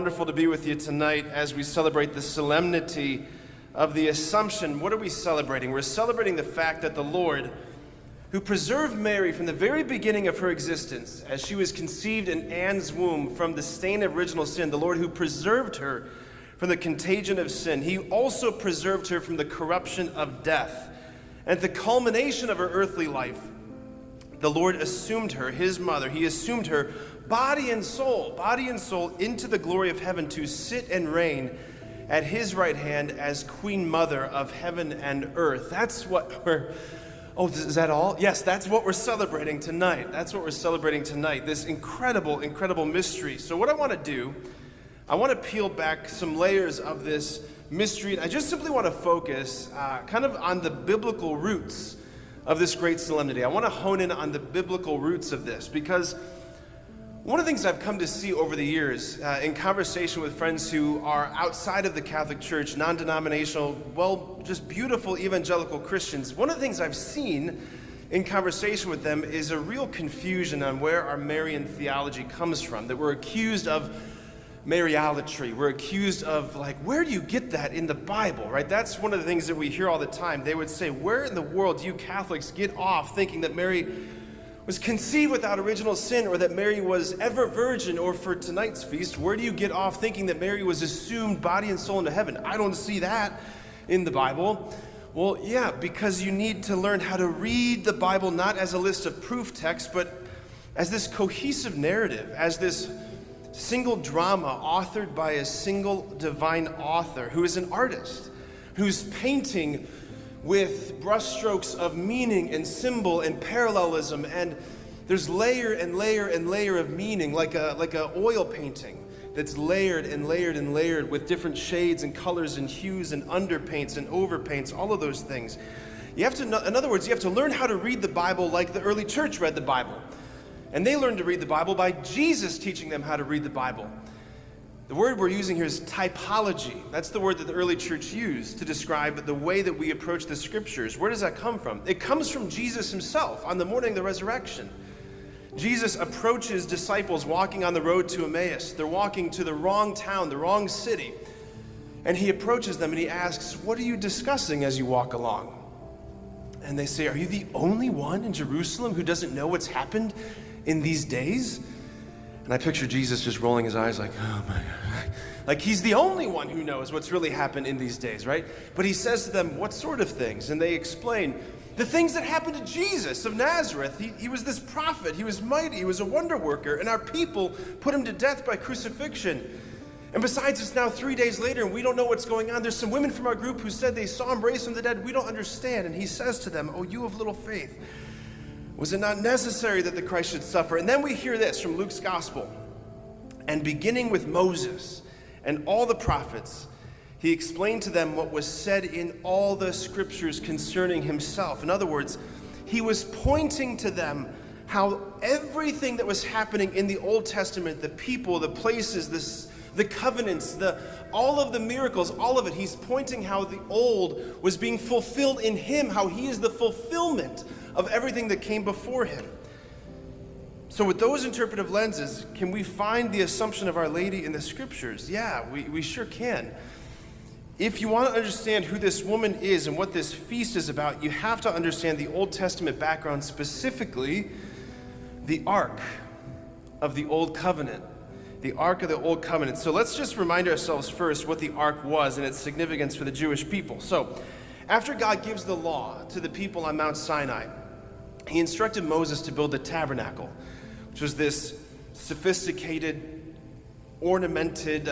wonderful to be with you tonight as we celebrate the solemnity of the Assumption. What are we celebrating? We're celebrating the fact that the Lord, who preserved Mary from the very beginning of her existence, as she was conceived in Anne's womb from the stain of original sin, the Lord who preserved her from the contagion of sin, he also preserved her from the corruption of death. And at the culmination of her earthly life, the Lord assumed her, his mother, he assumed her body and soul into the glory of heaven to sit and reign at his right hand as Queen Mother of heaven and earth. That's what we're, is that all? Yes, that's what we're celebrating tonight. That's what we're celebrating tonight, this incredible, incredible mystery. So what I want to do, I want to peel back some layers of this mystery. I just simply want to focus kind of on the biblical roots of this great solemnity. I want to hone in on the biblical roots of this, because one of the things I've come to see over the years in conversation with friends who are outside of the Catholic Church, non-denominational, just beautiful evangelical Christians, one of the things I've seen in conversation with them is a real confusion on where our Marian theology comes from, that we're accused of Mariolatry. We're accused of, where do you get that in the Bible, right? That's one of the things that we hear all the time. They would say, where in the world do you Catholics get off thinking that Mary was conceived without original sin, or that Mary was ever virgin, or for tonight's feast, where do you get off thinking that Mary was assumed body and soul into heaven? I don't see that in the Bible. Well, yeah, because you need to learn how to read the Bible not as a list of proof texts, but as this cohesive narrative, as this single drama authored by a single divine author who is an artist, who's painting with brushstrokes of meaning and symbol and parallelism, and there's layer and layer and layer of meaning, like a oil painting that's layered and layered and layered with different shades and colors and hues and underpaints and overpaints, all of those things. You have to, in other words, you have to learn how to read the Bible like the early church read the Bible. And they learned to read the Bible by Jesus teaching them how to read the Bible. The word we're using here is typology. That's the word that the early church used to describe the way that we approach the scriptures. Where does that come from? It comes from Jesus himself on the morning of the resurrection. Jesus approaches disciples walking on the road to Emmaus. They're walking to the wrong town, the wrong city. And he approaches them and he asks, what are you discussing as you walk along? And they say, are you the only one in Jerusalem who doesn't know what's happened in these days? And I picture Jesus just rolling his eyes like, oh my God. Like he's the only one who knows what's really happened in these days, right? But he says to them, what sort of things? And they explain the things that happened to Jesus of Nazareth. He was this prophet. He was mighty. He was a wonder worker. And our people put him to death by crucifixion. And besides, it's now 3 days later and we don't know what's going on. There's some women from our group who said they saw him raised from the dead. We don't understand. And he says to them, oh, you of little faith. Was it not necessary that the Christ should suffer? And then we hear this from Luke's gospel. And beginning with Moses and all the prophets, he explained to them what was said in all the scriptures concerning himself. In other words, he was pointing to them how everything that was happening in the Old Testament, the people, the places, the covenants, all of the miracles, all of it, he's pointing how the old was being fulfilled in him, how he is the fulfillment of everything that came before him. So with those interpretive lenses, can we find the Assumption of Our Lady in the scriptures? Yeah, we sure can. If you want to understand who this woman is and what this feast is about, you have to understand the Old Testament background, specifically the Ark of the Old Covenant. The Ark of the Old Covenant. So let's just remind ourselves first what the Ark was and its significance for the Jewish people. So after God gives the law to the people on Mount Sinai, he instructed Moses to build the tabernacle, which was this sophisticated, ornamented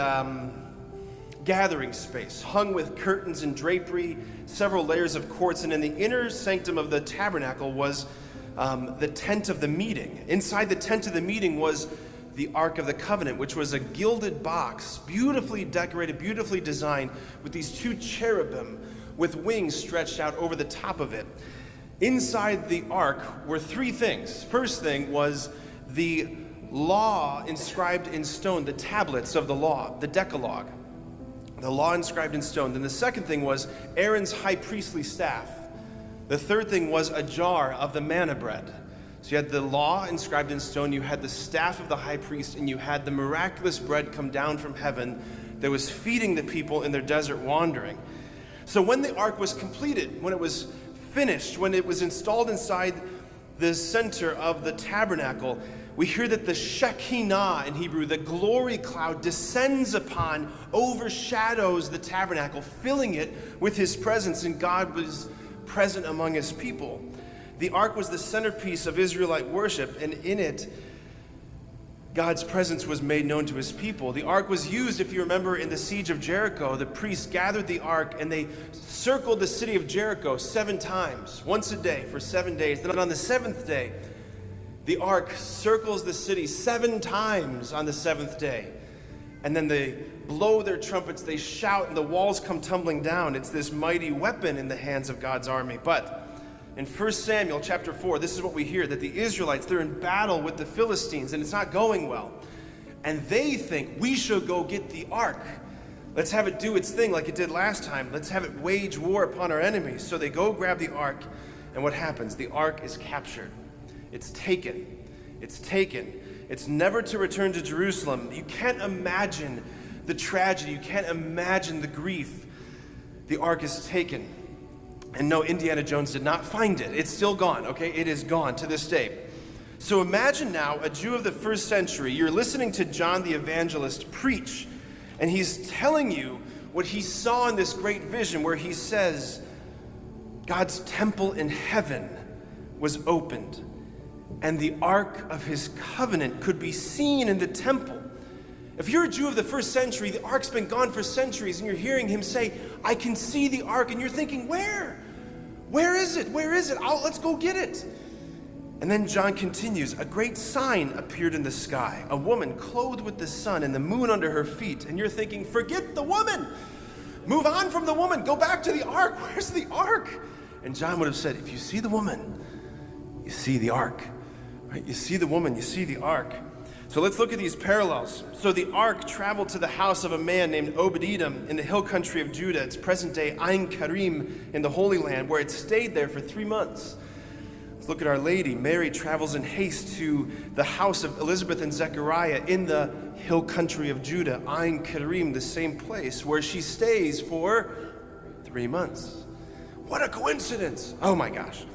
gathering space, hung with curtains and drapery, several layers of quartz, and in the inner sanctum of the tabernacle was the tent of the meeting. Inside the tent of the meeting was the Ark of the Covenant, which was a gilded box, beautifully decorated, beautifully designed, with these two cherubim with wings stretched out over the top of it. Inside the ark were three things. First thing was the law inscribed in stone, the tablets of the law, the Decalogue, the law inscribed in stone. Then the second thing was Aaron's high priestly staff. The third thing was a jar of the manna bread. So you had the law inscribed in stone, you had the staff of the high priest, and you had the miraculous bread come down from heaven that was feeding the people in their desert wandering. So when the ark was completed, when it was finished, when it was installed inside the center of the tabernacle, we hear that the Shekinah in Hebrew, the glory cloud, descends upon, overshadows the tabernacle, filling it with his presence, and God was present among his people. The ark was the centerpiece of Israelite worship, and in it, God's presence was made known to his people. The ark was used, if you remember, in the siege of Jericho. The priests gathered the ark and they circled the city of Jericho 7 times, once a day for 7 days. Then on the 7th day, the ark circles the city 7 times on the 7th day. And then they blow their trumpets, they shout, and the walls come tumbling down. It's this mighty weapon in the hands of God's army. But in 1 Samuel chapter 4, this is what we hear, that the Israelites, they're in battle with the Philistines, and it's not going well. And they think, we should go get the ark. Let's have it do its thing like it did last time. Let's have it wage war upon our enemies. So they go grab the ark, and what happens? The ark is captured. It's taken. It's taken. It's never to return to Jerusalem. You can't imagine the tragedy. You can't imagine the grief. The ark is taken. And no, Indiana Jones did not find it. It's still gone, okay? It is gone to this day. So imagine now a Jew of the first century. You're listening to John the Evangelist preach, and he's telling you what he saw in this great vision where he says, God's temple in heaven was opened, and the ark of his covenant could be seen in the temple. If you're a Jew of the first century, the ark's been gone for centuries, and you're hearing him say, I can see the ark, and you're thinking, where? Where is it? Where is it? Let's go get it. And then John continues, a great sign appeared in the sky, a woman clothed with the sun and the moon under her feet. And you're thinking, forget the woman. Move on from the woman. Go back to the ark. Where's the ark? And John would have said, if you see the woman, you see the ark. Right? You see the woman, you see the ark. So let's look at these parallels. So the ark traveled to the house of a man named Obed-Edom in the hill country of Judah. It's present-day Ein Karim in the Holy Land, where it stayed there for 3 months. Let's look at Our Lady. Mary travels in haste to the house of Elizabeth and Zechariah in the hill country of Judah, Ein Karim, the same place, where she stays for 3 months. What a coincidence! Oh my gosh.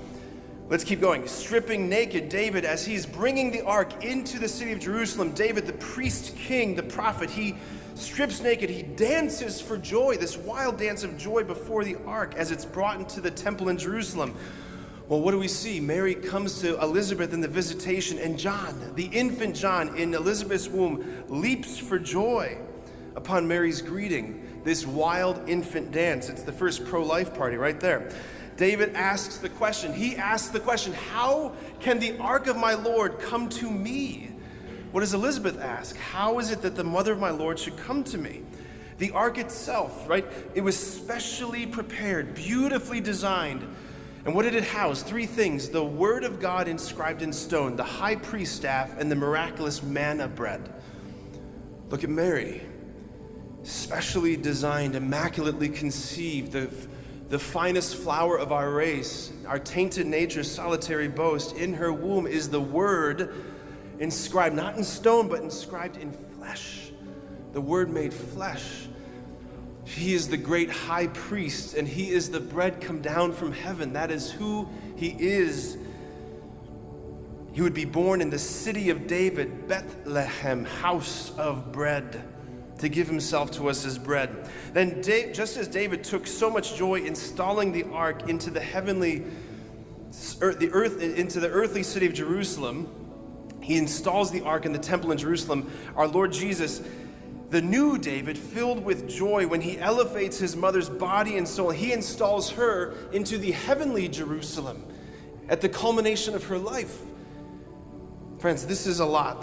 Let's keep going. Stripping naked David as he's bringing the ark into the city of Jerusalem. David, the priest king, the prophet, he strips naked. He dances for joy, this wild dance of joy before the ark as it's brought into the temple in Jerusalem. Well, what do we see? Mary comes to Elizabeth in the visitation, and John, the infant John in Elizabeth's womb, leaps for joy upon Mary's greeting. This wild infant dance. It's the first pro-life party right there. David asks the question, how can the ark of my Lord come to me? What does Elizabeth ask? How is it that the mother of my Lord should come to me? The ark itself, right? It was specially prepared, beautifully designed. And what did it house? 3 things: the word of God inscribed in stone, the high priest staff, and the miraculous manna bread. Look at Mary, specially designed, immaculately conceived, the finest flower of our race, our tainted nature's solitary boast. In her womb is the word inscribed, not in stone, but inscribed in flesh. The word made flesh. He is the great high priest, and he is the bread come down from heaven. That is who he is. He would be born in the city of David, Bethlehem, house of bread, to give himself to us as bread. Then just as David took so much joy installing the ark into the earthly city of Jerusalem, he installs the ark in the temple in Jerusalem. Our Lord Jesus, the new David, filled with joy when he elevates his mother's body and soul, he installs her into the heavenly Jerusalem at the culmination of her life. Friends, this is a lot,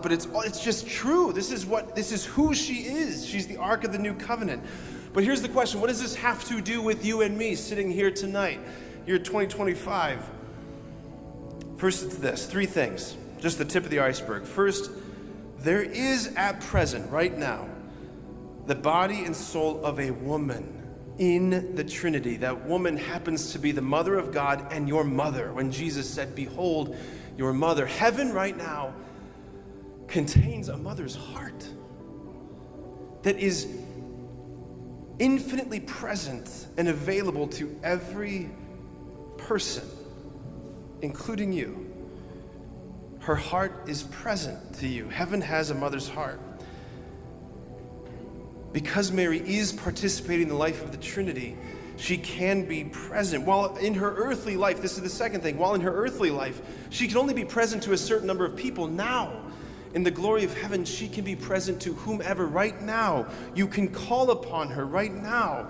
but it's just true. This is who she is. She's the Ark of the New Covenant. But here's the question: what does this have to do with you and me sitting here tonight, year 2025? First, it's this: 3 things, just the tip of the iceberg. First, there is at present, right now, the body and soul of a woman in the Trinity. That woman happens to be the mother of God and your mother. When Jesus said, behold, your mother. Heaven right now contains a mother's heart that is infinitely present and available to every person, including you. Her heart is present to you. Heaven has a mother's heart. Because Mary is participating in the life of the Trinity, she can be present. While in her earthly life, this is the second thing, while in her earthly life, she can only be present to a certain number of people. Now, in the glory of heaven, she can be present to whomever right now. You can call upon her right now.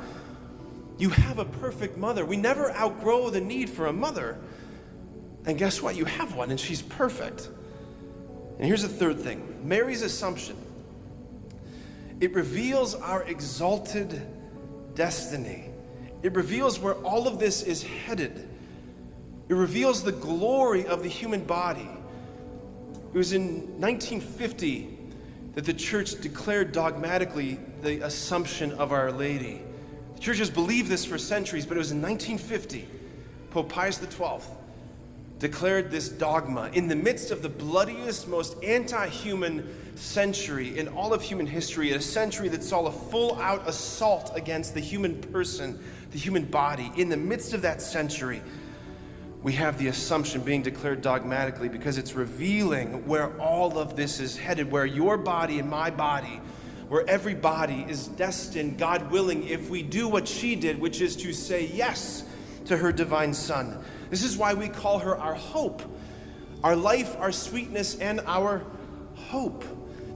You have a perfect mother. We never outgrow the need for a mother. And guess what? You have one, and she's perfect. And here's the third thing. Mary's assumption. It reveals our exalted destiny. It reveals where all of this is headed. It reveals the glory of the human body. It was in 1950 that the church declared dogmatically the Assumption of Our Lady. The church has believed this for centuries, but it was in 1950, Pope Pius XII declared this dogma in the midst of the bloodiest, most anti-human century in all of human history, a century that saw a full-out assault against the human person, the human body. In the midst of that century, we have the Assumption being declared dogmatically because it's revealing where all of this is headed, where your body and my body, where every body is destined, God willing, if we do what she did, which is to say yes to her divine Son. This is why we call her our hope, our life, our sweetness, and our hope.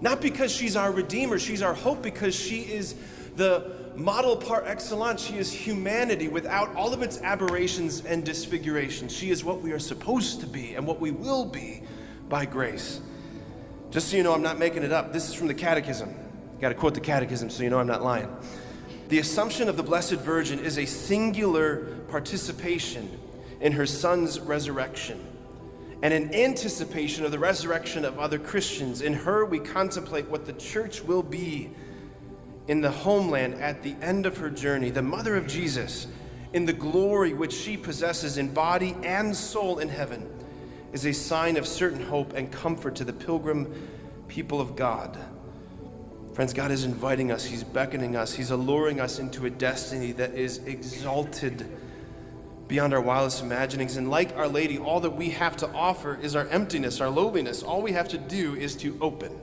Not because she's our Redeemer, she's our hope because she is the model par excellence. She is humanity without all of its aberrations and disfigurations. She is what we are supposed to be and what we will be by grace. Just so you know, I'm not making it up. This is from the Catechism. Got to quote the Catechism so you know I'm not lying. The Assumption of the Blessed Virgin is a singular participation in her Son's resurrection and an anticipation of the resurrection of other Christians. In her, we contemplate what the church will be in the homeland at the end of her journey, the mother of Jesus, in the glory which she possesses in body and soul in heaven, is a sign of certain hope and comfort to the pilgrim people of God. Friends, God is inviting us, He's beckoning us, He's alluring us into a destiny that is exalted beyond our wildest imaginings. And like Our Lady, all that we have to offer is our emptiness, our lowliness. All we have to do is to open,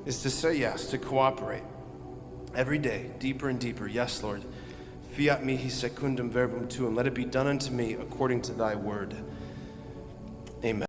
is to say yes, to cooperate. Every day, deeper and deeper. Yes, Lord. Fiat mihi secundum verbum tuum. Let it be done unto me according to thy word. Amen.